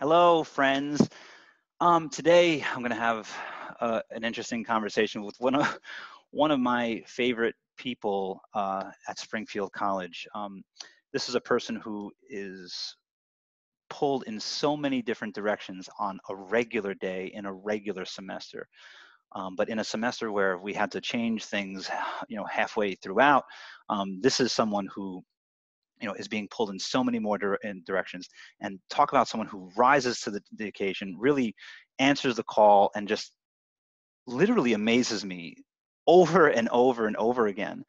Hello, friends. Today I'm going to have an interesting conversation with one of my favorite people at Springfield College. This is a person who is pulled in so many different directions on a regular day in a regular semester. But in a semester where we had to change things, halfway throughout, this is someone who is being pulled in so many more directions. And talk about someone who rises to the occasion, really answers the call, and just literally amazes me over and over and over again.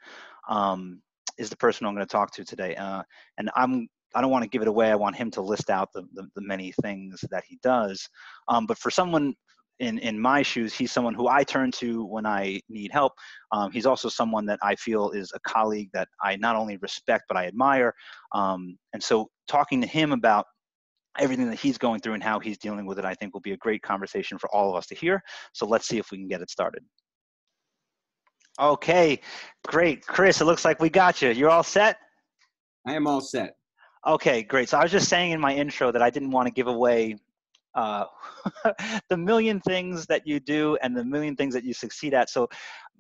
Is the person I'm going to talk to today. And I don't want to give it away. I want him to list out the many things that he does. But for someone in my shoes, he's someone who I turn to when I need help. He's also someone that I feel is a colleague that I not only respect, but I admire. And so talking to him about everything that he's going through and how he's dealing with it, I think will be a great conversation for all of us to hear. So let's see if we can get it started. Okay, great. Chris, it looks like we got you. You're all set? I am all set. Okay, great. So I was just saying in my intro that I didn't want to give away uh, the million things that you do and the million things that you succeed at. So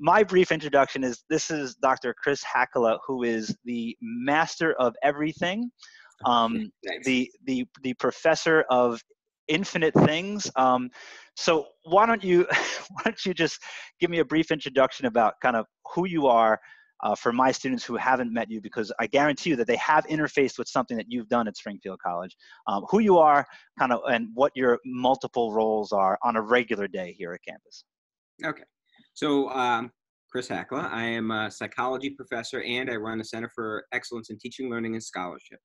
my brief introduction is, this is Dr. Chris Hakala, who is the master of everything, the professor of infinite things. So why don't you just give me a brief introduction about kind of who you are, for my students who haven't met you, because I guarantee you that they have interfaced with something that you've done at Springfield College. Who you are, kind of, and what your multiple roles are on a regular day here at campus. Okay. So Chris Hakala, I am a psychology professor and I run the Center for Excellence in Teaching, Learning, and Scholarship.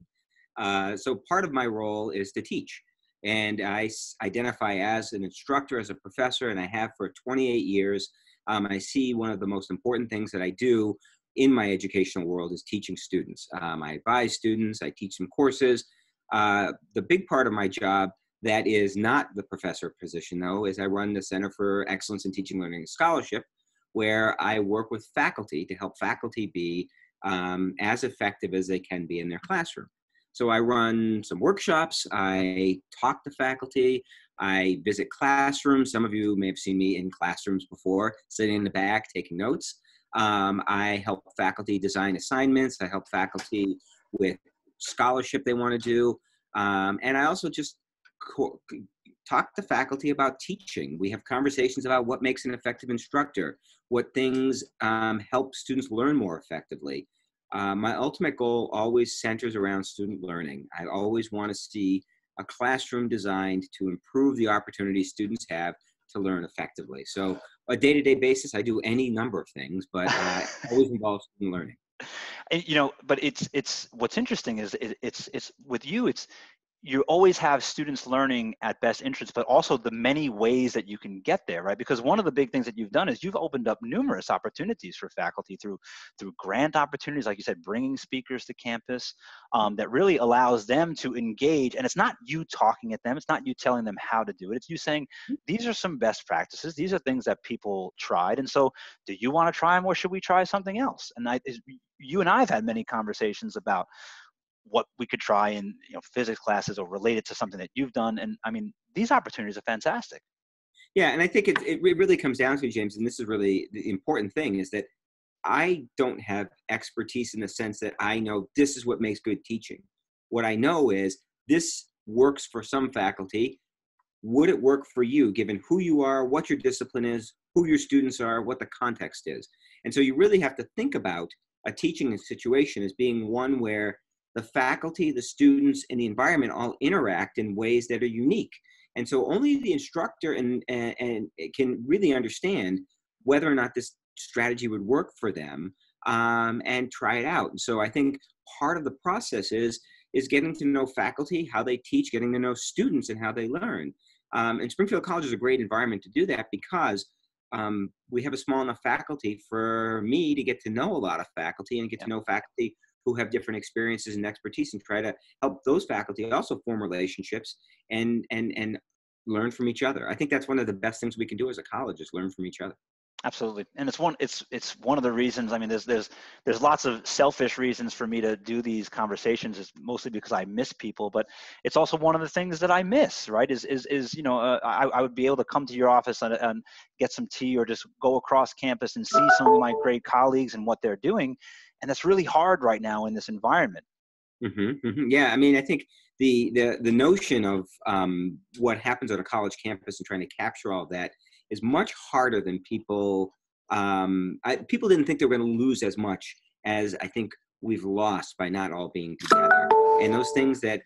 So part of my role is to teach. And I identify as an instructor, as a professor, and I have for 28 years. I see one of the most important things that I do in my educational world is teaching students. I advise students, I teach them courses. The big part of my job that is not the professor position, though, is I run the Center for Excellence in Teaching, Learning, and Scholarship, where I work with faculty to help faculty be as effective as they can be in their classroom. So I run some workshops, I talk to faculty, I visit classrooms. Some of you may have seen me in classrooms before, sitting in the back, taking notes. I help faculty design assignments. I help faculty with scholarship they want to do. And I also just talk to faculty about teaching. We have conversations about what makes an effective instructor, what things help students learn more effectively. My ultimate goal always centers around student learning. I always want to see a classroom designed to improve the opportunities students have to learn effectively. So on a day-to-day basis, I do any number of things, but always involves student learning. And, but it's what's interesting is it's with you, you always have students learning at best interest, but also the many ways that you can get there, right? Because one of the big things that you've done is you've opened up numerous opportunities for faculty through grant opportunities, like you said, bringing speakers to campus, that really allows them to engage. And it's not you talking at them, it's not you telling them how to do it, it's you saying, these are some best practices, these are things that people tried, and so do you want to try them, or should we try something else? And you and I have had many conversations about what we could try in physics classes or related to something that you've done. And I mean, these opportunities are fantastic. Yeah, and I think it really comes down to, James, and this is really the important thing, is that I don't have expertise in the sense that I know this is what makes good teaching. What I know is this works for some faculty. Would it work for you, given who you are, what your discipline is, who your students are, what the context is? And so you really have to think about a teaching situation as being one where the faculty, the students, and the environment all interact in ways that are unique. And so only the instructor and can really understand whether or not this strategy would work for them, and try it out. And so I think part of the process is getting to know faculty, how they teach, getting to know students and how they learn. And Springfield College is a great environment to do that because we have a small enough faculty for me to get to know a lot of faculty and get to know faculty who have different experiences and expertise, and try to help those faculty also form relationships and learn from each other. I think that's one of the best things we can do as a college, is learn from each other. Absolutely. And it's one of the reasons. I mean, there's lots of selfish reasons for me to do these conversations. It's mostly because I miss people, but it's also one of the things that I miss, right? Is I would be able to come to your office and get some tea, or just go across campus and see some of my great colleagues and what they're doing. And that's really hard right now in this environment. Yeah, I mean, I think the notion of what happens on a college campus and trying to capture all of that is much harder than people. People didn't think they were going to lose as much as I think we've lost by not all being together. And those things that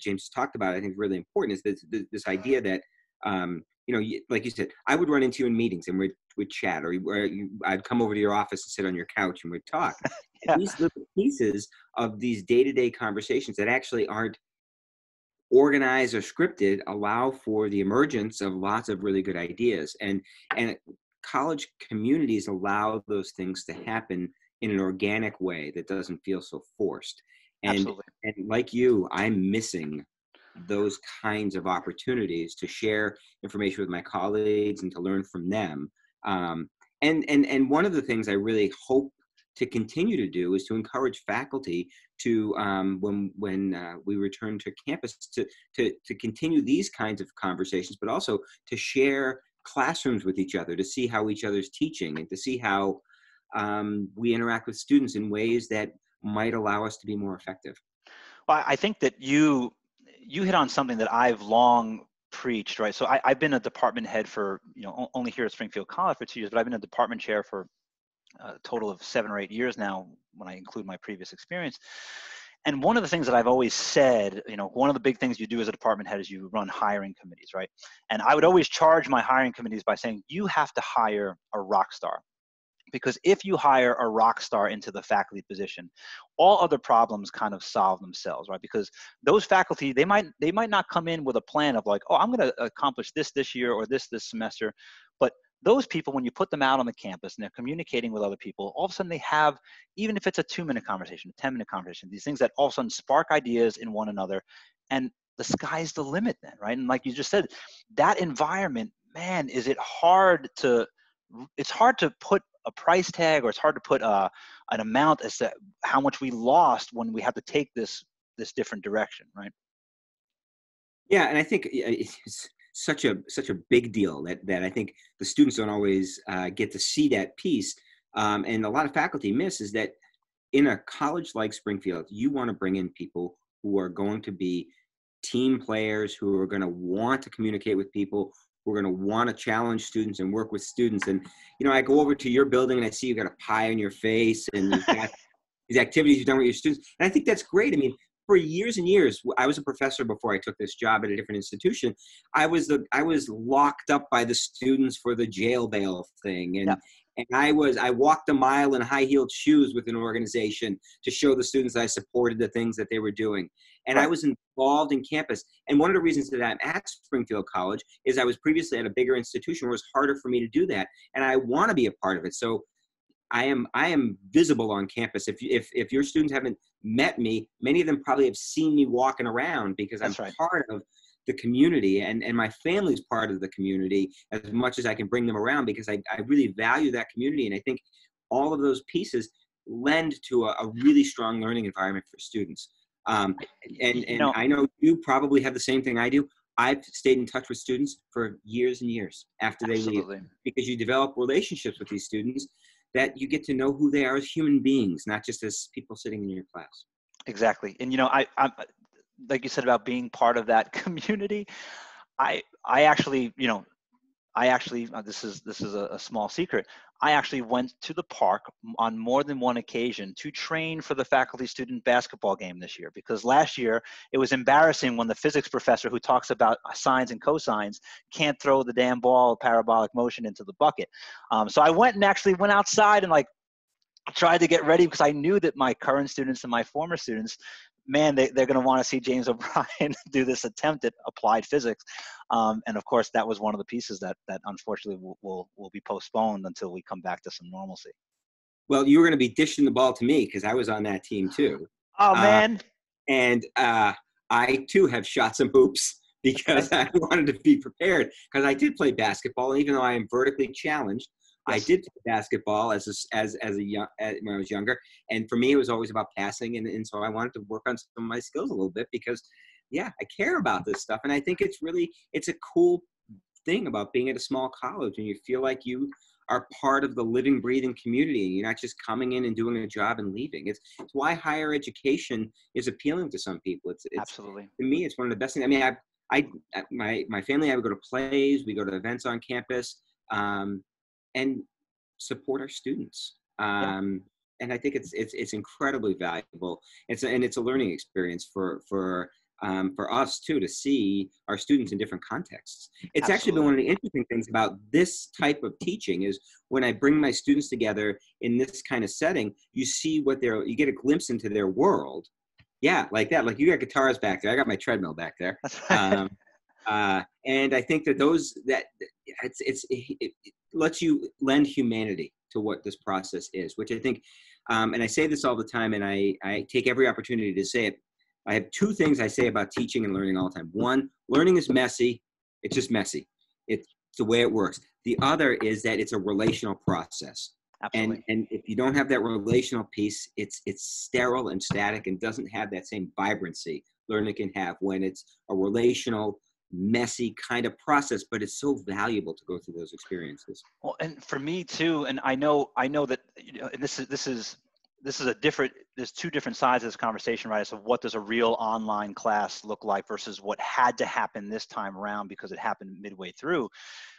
James talked about, I think, really important is this idea that like you said, I would run into you in meetings and we'd chat, or I'd come over to your office and sit on your couch and we'd talk. Yeah, These little pieces of these day-to-day conversations that actually aren't organized or scripted allow for the emergence of lots of really good ideas, and college communities allow those things to happen in an organic way that doesn't feel so forced. and absolutely. and like you, I'm missing those kinds of opportunities to share information with my colleagues and to learn from them. And one of the things I really hope to continue to do is to encourage faculty to, when we return to campus, to continue these kinds of conversations, but also to share classrooms with each other, to see how each other's teaching, and to see how we interact with students in ways that might allow us to be more effective. Well, I think that you hit on something that I've long preached, right? So I've been a department head for, only here at Springfield College for 2 years, but I've been a department chair for a total of 7 or 8 years now, when I include my previous experience. And one of the things that I've always said, one of the big things you do as a department head is you run hiring committees, right? And I would always charge my hiring committees by saying, you have to hire a rock star. Because if you hire a rock star into the faculty position, all other problems kind of solve themselves, right? Because those faculty, they might not come in with a plan of like, oh, I'm going to accomplish this year, or this semester. But those people, when you put them out on the campus and they're communicating with other people, all of a sudden they have, even if it's a 2-minute conversation, a 10-minute conversation, these things that all of a sudden spark ideas in one another, and the sky's the limit then, right? And like you just said, that environment, man, it's hard to put a price tag, or it's hard to put an amount as to how much we lost when we have to take this different direction, right? Yeah, and I think it's such a big deal that I think the students don't always get to see that piece, and a lot of faculty miss is that in a college like Springfield, you want to bring in people who are going to be team players, who are going to want to communicate with people, who are going to want to challenge students and work with students. And I go over to your building and I see you got a pie on your face and you've got these activities you've done with your students. And I think that's great. I mean, for years and years, I was a professor before I took this job at a different institution. I was locked up by the students for the jail bail thing. Yeah, And I walked a mile in high-heeled shoes with an organization to show the students I supported the things that they were doing. And I right. was involved in campus. And one of the reasons that I'm at Springfield College is I was previously at a bigger institution where it was harder for me to do that. And I want to be a part of it. So I am visible on campus. If your students haven't met me, many of them probably have seen me walking around, because I'm That's right. part of the community, and my family's part of the community as much as I can bring them around, because I really value that community. And I think all of those pieces lend to a really strong learning environment for students. And You know, I know you probably have the same thing I do. I've stayed in touch with students for years and years after they leave, absolutely. because you develop relationships with these students that you get to know who they are as human beings, not just as people sitting in your class. Exactly. And I'm like you said about being part of that community. I actually, this is a small secret. I actually went to the park on more than one occasion to train for the faculty student basketball game this year, because last year it was embarrassing when the physics professor, who talks about sines and cosines, can't throw the damn ball parabolic motion into the bucket. So I went and actually went outside and like tried to get ready, because I knew that my current students and my former students, man, they're going to want to see James O'Brien do this attempt at applied physics. And of course, that was one of the pieces that unfortunately will be postponed until we come back to some normalcy. Well, you were going to be dishing the ball to me, because I was on that team too. Oh, Uh, man. and I too have shot some hoops, Okay. because I wanted to be prepared, because I did play basketball. And even though I am vertically challenged, I Yes. did play basketball when I was younger, and for me, it was always about passing, and so I wanted to work on some of my skills a little bit because, yeah, I care about this stuff, and I think it's a cool thing about being at a small college, and you feel like you are part of the living, breathing community, and you're not just coming in and doing a job and leaving. It's why higher education is appealing to some people. It's Absolutely. to me, it's one of the best things. I mean, my family and I would go to plays, we go to events on campus, and support our students. Yeah. And I think it's incredibly valuable. It's a learning experience for us too, to see our students in different contexts. It's actually been Absolutely. one of the interesting things about this type of teaching is when I bring my students together in this kind of setting, you get a glimpse into their world. Yeah, like that. Like you got guitars back there. I got my treadmill back there. That's right. Um, and I think that it lets you lend humanity to what this process is, which I think, and I say this all the time, and I take every opportunity to say it. I have two things I say about teaching and learning all the time. One, learning is messy. It's just messy. It's the way it works. The other is that it's a relational process. Absolutely. And if you don't have that relational piece, it's sterile and static and doesn't have that same vibrancy learning can have when it's a relational, messy kind of process, but it's so valuable to go through those experiences. Well, and for me too, and I know that, and this is a different. There's two different sides of this conversation, right? So what does a real online class look like versus what had to happen this time around because it happened midway through.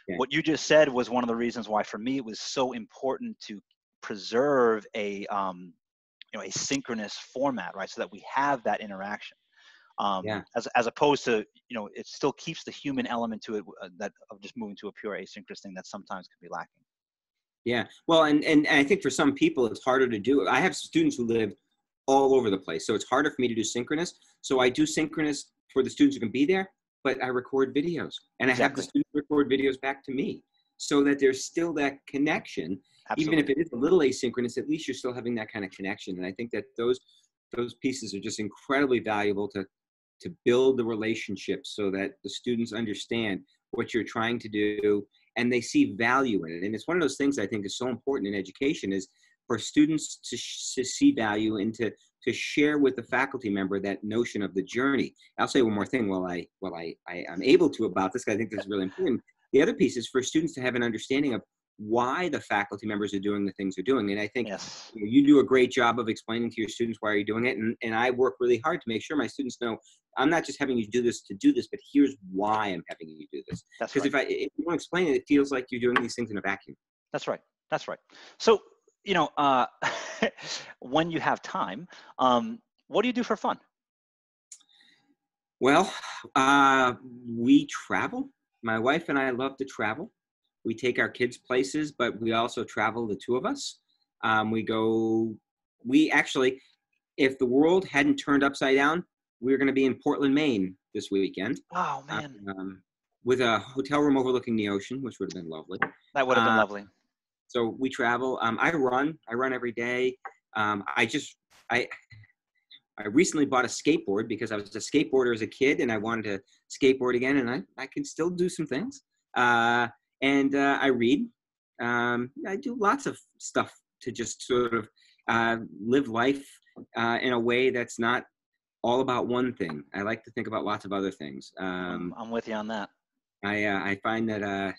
Yeah. What you just said was one of the reasons why, for me, it was so important to preserve a synchronous format, right? So that we have that interaction. Yeah. As opposed to, it still keeps the human element to it, that of just moving to a pure asynchronous thing that sometimes can be lacking. Yeah. Well, and I think for some people it's harder to do. I have students who live all over the place, so it's harder for me to do synchronous. So I do synchronous for the students who can be there, but I record videos and I have the Exactly. students record videos back to me so that there's still that connection. Even if Absolutely. it is a little asynchronous, at least you're still having that kind of connection. And I think that those pieces are just incredibly valuable to build the relationship so that the students understand what you're trying to do and they see value in it. And it's one of those things I think is so important in education is for students to see value and to share with the faculty member that notion of the journey. I'll say one more thing while I'm able to about this, because I think this is really important. The other piece is for students to have an understanding of why the faculty members are doing the things they're doing. And I think Yes. you do a great job of explaining to your students why you're doing it. And I work really hard to make sure my students know I'm not just having you do this to do this, but here's why I'm having you do this. That's Because right. if you don't explain it, it feels like you're doing these things in a vacuum. That's right. That's right. So, you know, uh, when you have time, what do you do for fun? Well, we travel. My wife and I love to travel. We take our kids places, but we also travel, the two of us. We actually, if the world hadn't turned upside down, we were going to be in Portland, Maine this weekend, Oh man, um, with a hotel room overlooking the ocean, which would have been lovely. that would have been Uh, lovely. so we travel. I run every day. I just, I recently bought a skateboard because I was a skateboarder as a kid and I wanted to skateboard again, and I can still do some things. I read. I do lots of stuff to just sort of live life in a way that's not all about one thing. I like to think about lots of other things. I'm with you on that. I find that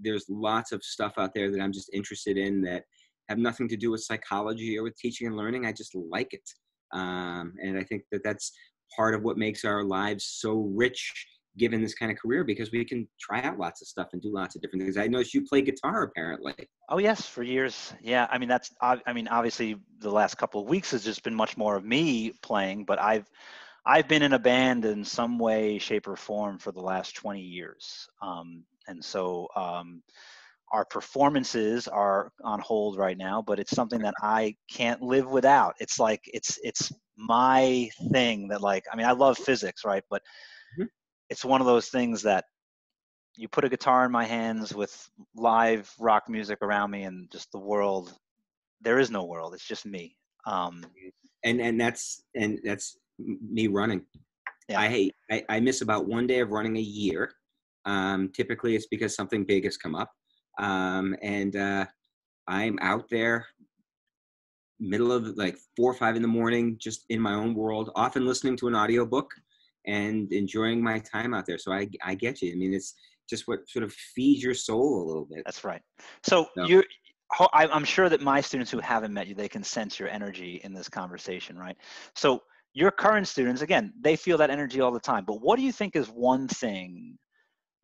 there's lots of stuff out there that I'm just interested in that have nothing to do with psychology or with teaching and learning. I just like it. And I think that that's part of what makes our lives so rich given this kind of career, because we can try out lots of stuff and do lots of different things. I noticed you play guitar apparently. Oh yes, for years. Yeah, I mean I mean obviously the last couple of weeks has just been much more of me playing, but I've been in a band in some way, shape, or form for the last 20 years. And so our performances are on hold right now, but it's something that I can't live without. It's like it's my thing that, like, I mean, I love physics, right? But Mhm. it's one of those things that you put a guitar in my hands with live rock music around me and just the world. There is no world. It's just me. Um, And that's me running. yeah. I miss about one day of running a year. Typically, it's because something big has come up. And I'm out there middle of like 4 or 5 in the morning, just in my own world, often listening to an audiobook and enjoying my time out there. So I get you. I mean, it's just what sort of feeds your soul a little bit. That's right. So So, I'm sure that my students who haven't met you, they can sense your energy in this conversation, right? So your current students, again, they feel that energy all the time. But what do you think is one thing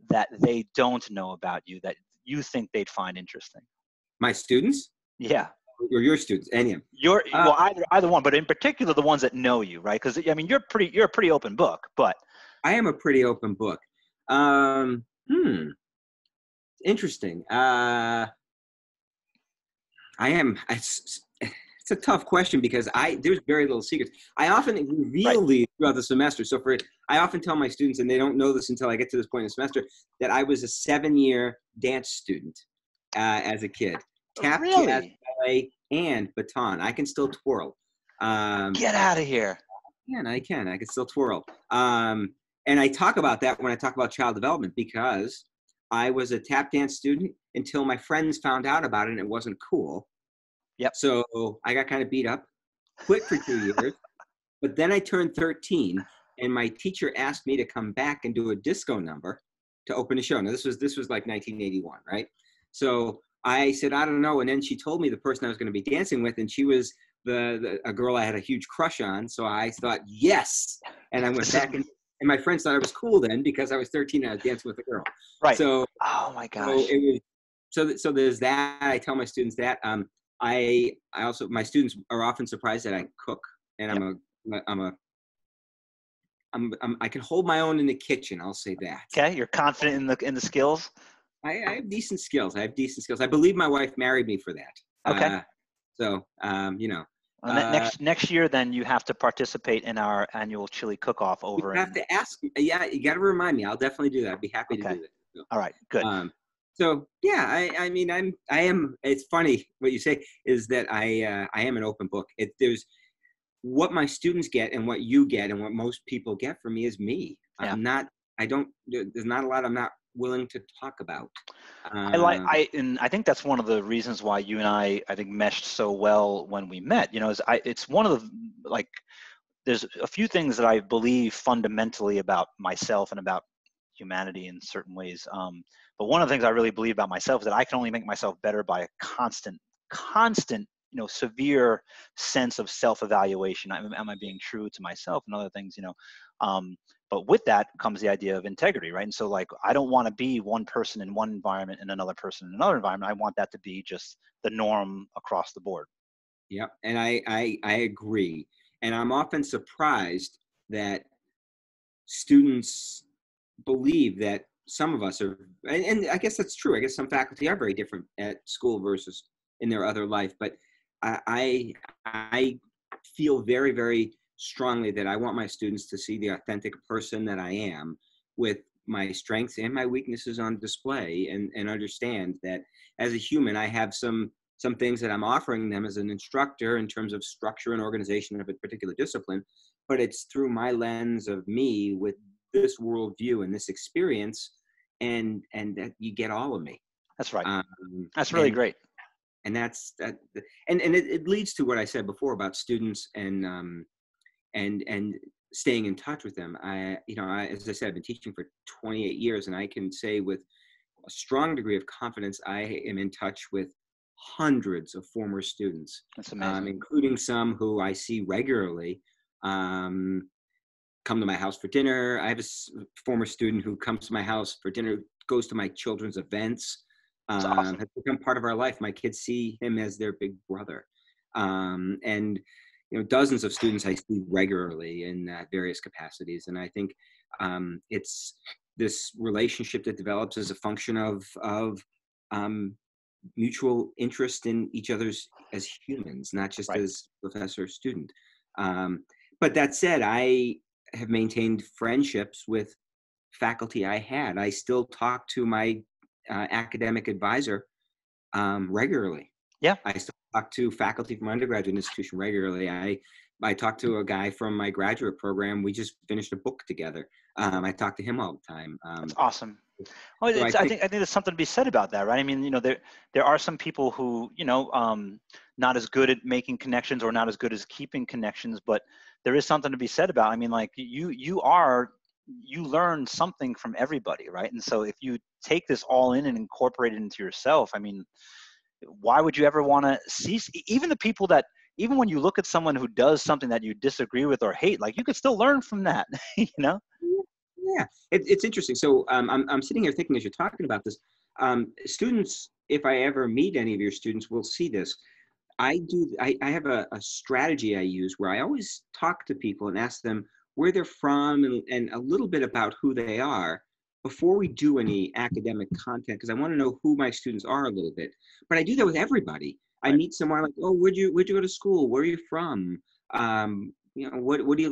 that they don't know about you that you think they'd find interesting? my students Yeah. or your students, any of them? Well, either one, but in particular the ones that know you, right? Because I mean, you're a pretty open book, but I am a pretty open book. Um, hmm, Interesting. I am. It's a tough question because there's very little secrets. I often right. reveal these throughout the semester. So I often tell my students, and they don't know this until I get to this point in the semester, that I was a 7-year dance student as a kid. Tap, jazz, Really? ballet, and baton. I can still twirl. Get out of here. I can. I can still twirl. And I talk about that when I talk about child development because I was a tap dance student until my friends found out about it and it wasn't cool. Yep. So I got kind of beat up, quit for 2 years, but then I turned 13 and my teacher asked me to come back and do a disco number to open the show. Now this was like 1981, right? So I said, I don't know. And then she told me the person I was going to be dancing with, and she was a girl I had a huge crush on. So I thought, yes. And I went back and my friends thought I was cool then because I was 13 and I was dancing with a girl. Right. So, oh my gosh. So it was, so there's that. I tell my students that. I also, my students are often surprised that I cook, and I can hold my own in the kitchen. I'll say that. Okay, you're confident in the skills. I have decent skills. I believe my wife married me for that. Okay. You know. Next year, then you have to participate in our annual chili cook-off over. You have to ask. Yeah, you got to remind me. I'll definitely do that. I'd be happy to do that. So, all right, good. So yeah, I mean, I am. It's funny what you say is that I am an open book. There's what my students get and what you get and what most people get from me is me. Yeah. There's not a lot I'm not willing to talk about. And I think that's one of the reasons why you and I think meshed so well when we met. You know, it's one of the, like, there's a few things that I believe fundamentally about myself and about humanity in certain ways. But one of the things I really believe about myself is that I can only make myself better by a constant, severe sense of self-evaluation. Am I being true to myself and other things, but with that comes the idea of integrity, right? And so, like, I don't want to be one person in one environment and another person in another environment. I want that to be just the norm across the board. Yeah, and I agree. And I'm often surprised that students believe that some of us are, and I guess that's true. I guess some faculty are very different at school versus in their other life. But I feel very, very strongly that I want my students to see the authentic person that I am, with my strengths and my weaknesses on display, and understand that as a human, I have some things that I'm offering them as an instructor in terms of structure and organization of a particular discipline, but it's through my lens of me with this worldview and this experience, and that you get all of me. That's right. That's really great. And that's that, and it leads to what I said before about students and staying in touch with them. As I said, I've been teaching for 28 years, and I can say with a strong degree of confidence, I am in touch with hundreds of former students. That's amazing. Including some who I see regularly. Come to my house for dinner. I have a former student who comes to my house for dinner, goes to my children's events, awesome. has become part of our life. My kids see him as their big brother. And dozens of students I see regularly in various capacities. And I think it's this relationship that develops as a function of mutual interest in each other's as humans, not just right. as professor-student. But that said, I have maintained friendships with faculty I had. I still talk to my academic advisor regularly. Yeah. I still talk to faculty from my undergraduate institution regularly. I talk to a guy from my graduate program. We just finished a book together. I talk to him all the time. That's awesome. Well, So I I think, think there's something to be said about that, right? I mean, there are some people who, not as good at making connections or not as good as keeping connections, but there is something to be said about. I mean, like you learn something from everybody, right? And so if you take this all in and incorporate it into yourself, I mean, why would you ever want to cease? Even the people that, even when you look at someone who does something that you disagree with or hate, like you could still learn from that, you know? yeah, it's interesting. So I'm sitting here thinking as you're talking about this, students, if I ever meet any of your students, will see this. I have a strategy I use where I always talk to people and ask them where they're from and a little bit about who they are before we do any academic content, because I want to know who my students are a little bit. But I do that with everybody. I Right. meet someone like, oh, where'd you go to school? Where are you from? What do you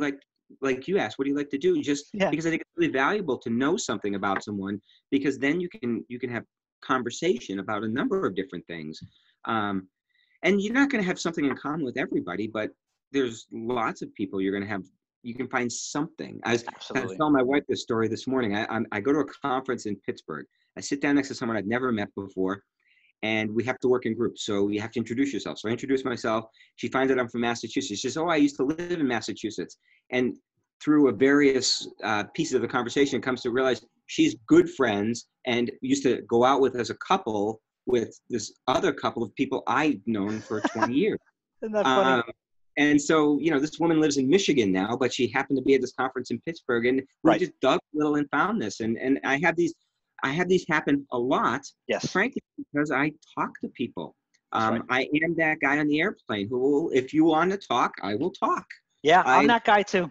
like you asked, what do you like to do? Just Yeah. because I think it's really valuable to know something about someone, because then you can have conversation about a number of different things. And you're not going to have something in common with everybody, but there's lots of people you're going to have. You can find something. I was Absolutely. telling my wife this story this morning. I go to a conference in Pittsburgh. I sit down next to someone I'd never met before, and we have to work in groups. So you have to introduce yourself. So I introduce myself. She finds out I'm from Massachusetts. She says, "Oh, I used to live in Massachusetts." And through a various pieces of the conversation, comes to realize she's good friends and used to go out with as a couple with this other couple of people I've known for 20 years. Isn't that funny? Um, and so, this woman lives in Michigan now, but she happened to be at this conference in Pittsburgh, and we Right. just dug a little and found this. And I have these happen a lot, Yes. frankly, because I talk to people. That's right. I am that guy on the airplane who will, if you want to talk, I will talk. Yeah, I'm I that guy too.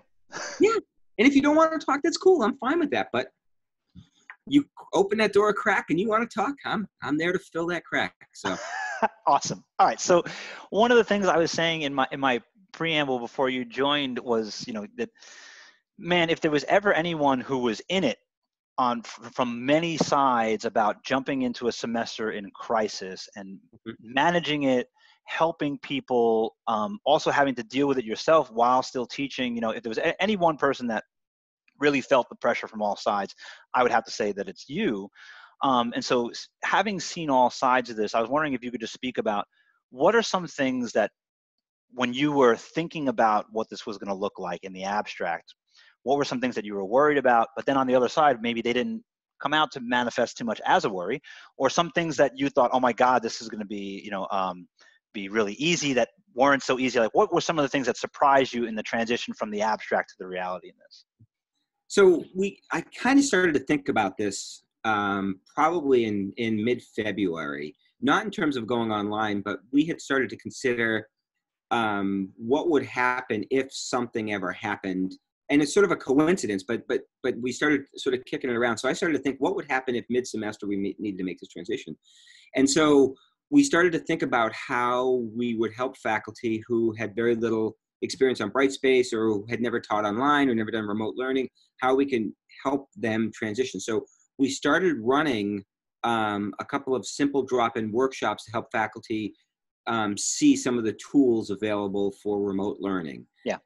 Yeah, and if you don't want to talk, that's cool. I'm fine with that. But you open that door a crack and you want to talk, I'm there to fill that crack. So Awesome. All right. So one of the things I was saying in my preamble before you joined was, that, man, if there was ever anyone who was in it from many sides about jumping into a semester in crisis and managing it, helping people, also having to deal with it yourself while still teaching, if there was any one person that really felt the pressure from all sides, I would have to say that it's you. And so having seen all sides of this, I was wondering if you could just speak about what are some things that when you were thinking about what this was going to look like in the abstract, what were some things that you were worried about, but then on the other side, maybe they didn't come out to manifest too much as a worry, or some things that you thought, oh my God, this is going to be, be really easy, that weren't so easy. Like what were some of the things that surprised you in the transition from the abstract to the reality in this? So I kind of started to think about this probably in mid-February, not in terms of going online, but we had started to consider what would happen if something ever happened. And it's sort of a coincidence, but we started sort of kicking it around. So I started to think, what would happen if mid-semester we needed to make this transition? And so we started to think about how we would help faculty who had very little experience on Brightspace or who had never taught online or never done remote learning, how we can help them transition. So we started running a couple of simple drop-in workshops to help faculty see some of the tools available for remote learning. Yeah.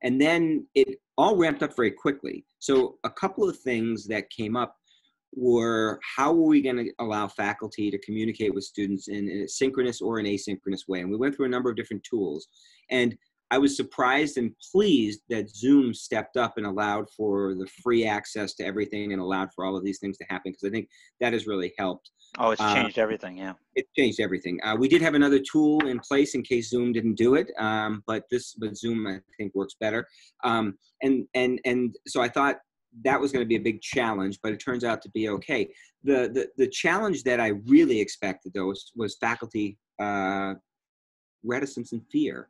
And then it all ramped up very quickly. So a couple of things that came up were, how are we going to allow faculty to communicate with students in a synchronous or an asynchronous way? And we went through a number of different tools. And I was surprised and pleased that Zoom stepped up and allowed for the free access to everything and allowed for all of these things to happen, because I think that has really helped. Oh, it's changed everything. Yeah. It changed everything. We did have another tool in place in case Zoom didn't do it, but Zoom I think works better. And so I thought that was going to be a big challenge, but it turns out to be okay. The challenge that I really expected though was faculty reticence and fear.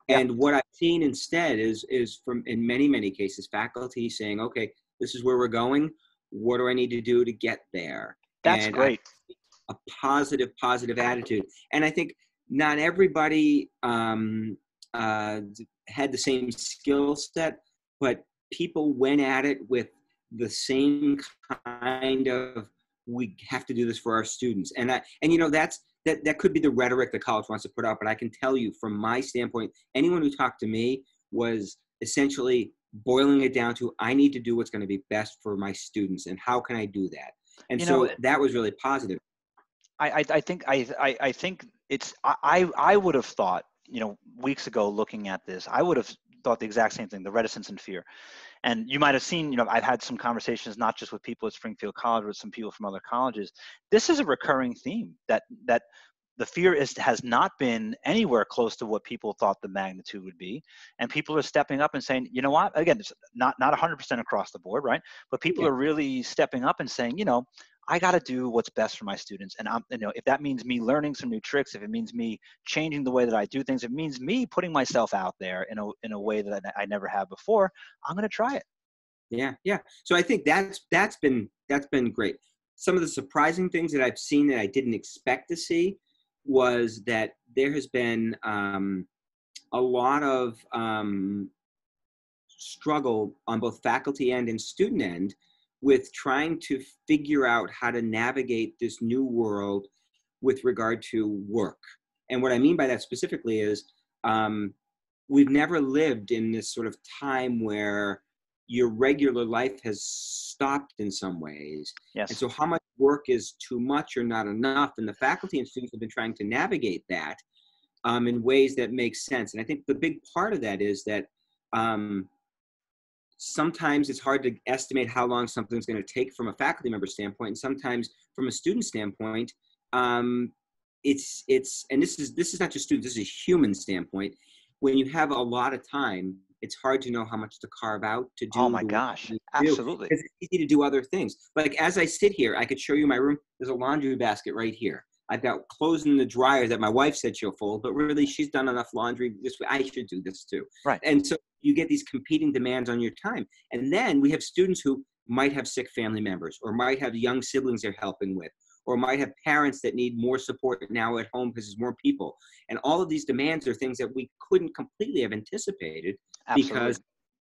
Yeah. And what I've seen instead is from, in many cases, faculty saying, okay, this is where we're going. What do I need to do to get there? That's great. A positive attitude. And I think not everybody had the same skill set, but people went at it with the same kind of, we have to do this for our students. And that could be the rhetoric that college wants to put out, but I can tell you from my standpoint, anyone who talked to me was essentially, boiling it down to, I need to do what's going to be best for my students, and how can I do that? And You know, so that was really positive. I think it's I would have thought, you know, weeks ago looking at this, I would have thought the exact same thing, the reticence and fear. And you might have seen, you know, I've had some conversations not just with people at Springfield College, but some people from other colleges. This is a recurring theme, that the fear has not been anywhere close to what people thought the magnitude would be, and people are stepping up and saying, you know what? Again, it's not 100% across the board, right? But people Yeah, are really stepping up and saying, you know, I got to do what's best for my students, and you know, if that means me learning some new tricks, if it means me changing the way that I do things, if it means me putting myself out there in a way that I never have before, I'm going to try it. yeah, yeah. So I think that's been great. Some of the surprising things that I've seen that I didn't expect to see was that there has been a lot of struggle on both faculty end and student end with trying to figure out how to navigate this new world with regard to work. And what I mean by that specifically is we've never lived in this sort of time where your regular life has stopped in some ways. And Yes, so how much work is too much or not enough? And the faculty and students have been trying to navigate that in ways that make sense. And I think the big part of that is that um, sometimes it's hard to estimate how long something's going to take from a faculty member standpoint, and sometimes from a student standpoint, um, it's and this is not just students, this is a human standpoint. When you have a lot of time, it's hard to know how much to carve out to oh do my the work gosh, you need to do, absolutely. because it's easy to do other things. Like as I sit here, I could show you my room. There's a laundry basket right here. I've got clothes in the dryer that my wife said she'll fold, but really she's done enough laundry this way. I should do this too. Right. And so you get these competing demands on your time. And then we have students who might have sick family members, or might have young siblings they're helping with, or might have parents that need more support now at home because there's more people. And all of these demands are things that we couldn't completely have anticipated Absolutely.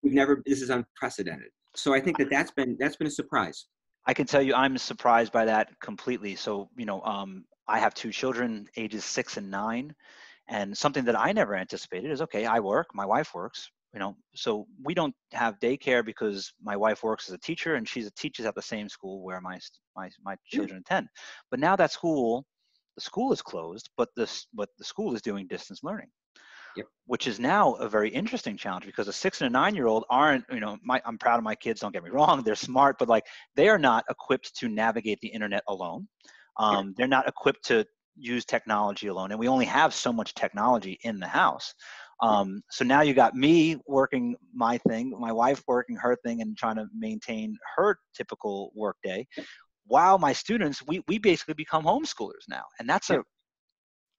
because this is unprecedented. So I think that's been a surprise. I can tell you I'm surprised by that completely. So, you know, I have two children, ages 6 and 9, and something that I never anticipated is, okay, I work, my wife works, you know, so we don't have daycare because my wife works as a teacher and she's a teacher at the same school where my Yeah. children attend. But now that the school is closed, but the school is doing distance learning, Yep. which is now a very interesting challenge because a 6 and a 9-year-old aren't, you know, I'm proud of my kids, don't get me wrong, they're smart, but like they are not equipped to navigate the internet alone. Yep. They're not equipped to use technology alone, and we only have so much technology in the house. Yep. So now you got me working my thing, my wife working her thing and trying to maintain her typical work day, while my students, we basically become homeschoolers now, and Yep.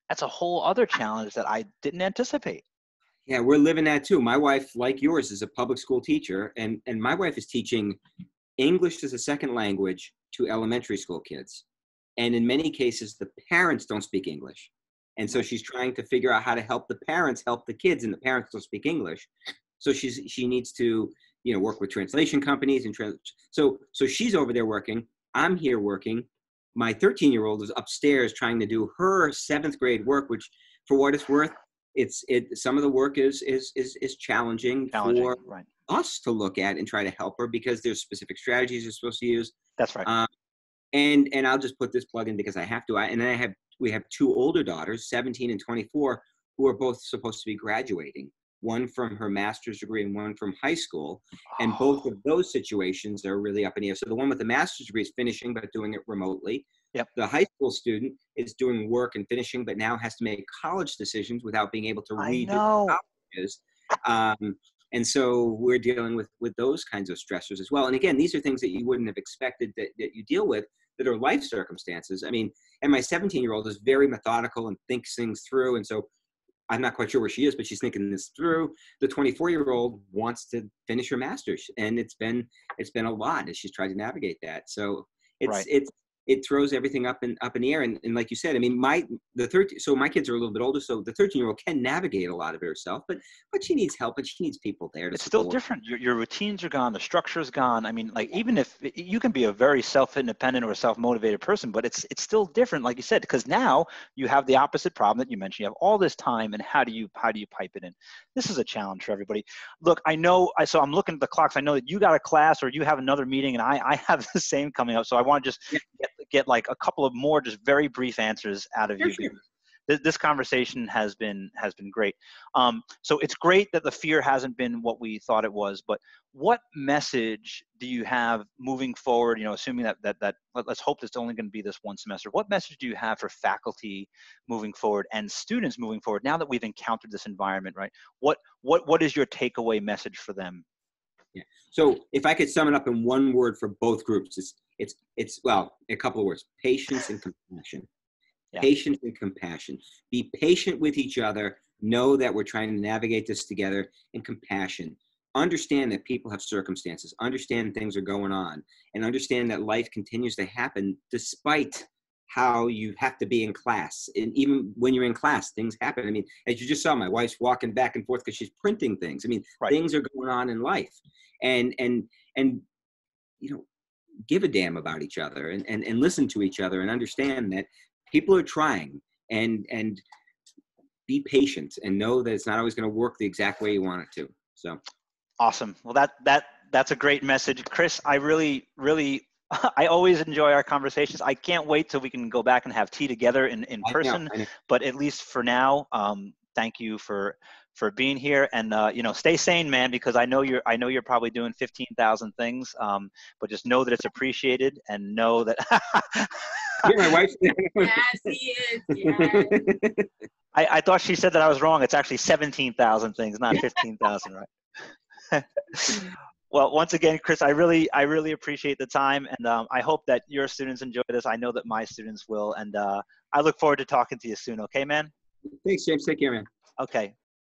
that's a whole other challenge that I didn't anticipate. Yeah, we're living that too. My wife, like yours, is a public school teacher, and my wife is teaching English as a second language to elementary school kids. And in many cases, the parents don't speak English. And so Right. she's trying to figure out how to help the parents help the kids, and the parents don't speak English. So she needs to, work with translation companies so she's over there working. I'm here working. My 13-year-old is upstairs trying to do her seventh grade work, which, for what it's worth, some of the work is challenging for Challenging, right? us to look at and try to help her, because there's specific strategies you're supposed to use. That's right. Um, and I'll just put this plug in because I have to. And then we have two older daughters, 17 and 24, who are both supposed to be graduating, one from her master's degree and one from high school. And both Oh, of those situations are really up in the air. So the one with the master's degree is finishing, but doing it remotely. yep. The high school student is doing work and finishing, but now has to make college decisions without being able to I read what know. college is. And so we're dealing with those kinds of stressors as well. And again, these are things that you wouldn't have expected that you deal with, that are life circumstances. I mean, and my 17-year-old is very methodical and thinks things through. And so I'm not quite sure where she is, but she's thinking this through. The 24-year-old wants to finish her master's, and it's been a lot as she's tried to navigate that. So it's Right. it throws everything up in the air. And like you said, I mean, so my kids are a little bit older, so the 13-year-old can navigate a lot of it herself, but she needs help, and she needs people there to It's still support. different. Your routines are gone. The structure's gone. I mean, like, even if you can be a very self-independent or self-motivated person, but it's still different, like you said, because now you have the opposite problem that you mentioned. You have all this time, and how do you pipe it in? This is a challenge for everybody. Look, so I'm looking at the clocks. I know that you got a class or you have another meeting, and I have the same coming up. So I want to just Yeah. get like a couple of more just very brief answers out of you. Sure. This conversation has been great. So it's great that the fear hasn't been what we thought it was, but what message do you have moving forward? You know, assuming that let's hope it's only going to be this one semester. What message do you have for faculty moving forward and students moving forward now that we've encountered this environment, right? What is your takeaway message for them? Yeah. So if I could sum it up in one word for both groups, it's well, a couple of words: patience and compassion. Yeah. Patience and compassion. Be patient with each other. Know that we're trying to navigate this together. And compassion. Understand that people have circumstances. Understand things are going on. And understand that life continues to happen despite how you have to be in class. And even when you're in class, things happen. I mean, as you just saw, my wife's walking back and forth because she's printing things. I mean, Right. Things are going on in life. And you know, give a damn about each other and listen to each other and understand that people are trying, and be patient and know that it's not always going to work the exact way you want it to. So awesome. Well, that's a great message, Chris. I really I always enjoy our conversations. I can't wait till we can go back and have tea together in person. I know. But at least for now, thank you for being here, and you know, stay sane, man, because I know you're probably doing 15,000 things. But just know that it's appreciated, and know that You're my wife. Yes, he is. Yes. I thought she said that I was wrong. It's actually 17,000 things, not 15,000, right? Well, once again, Chris, I really appreciate the time, and I hope that your students enjoy this. I know that my students will, and I look forward to talking to you soon. Okay, man? Thanks, James. Take care, man. Okay.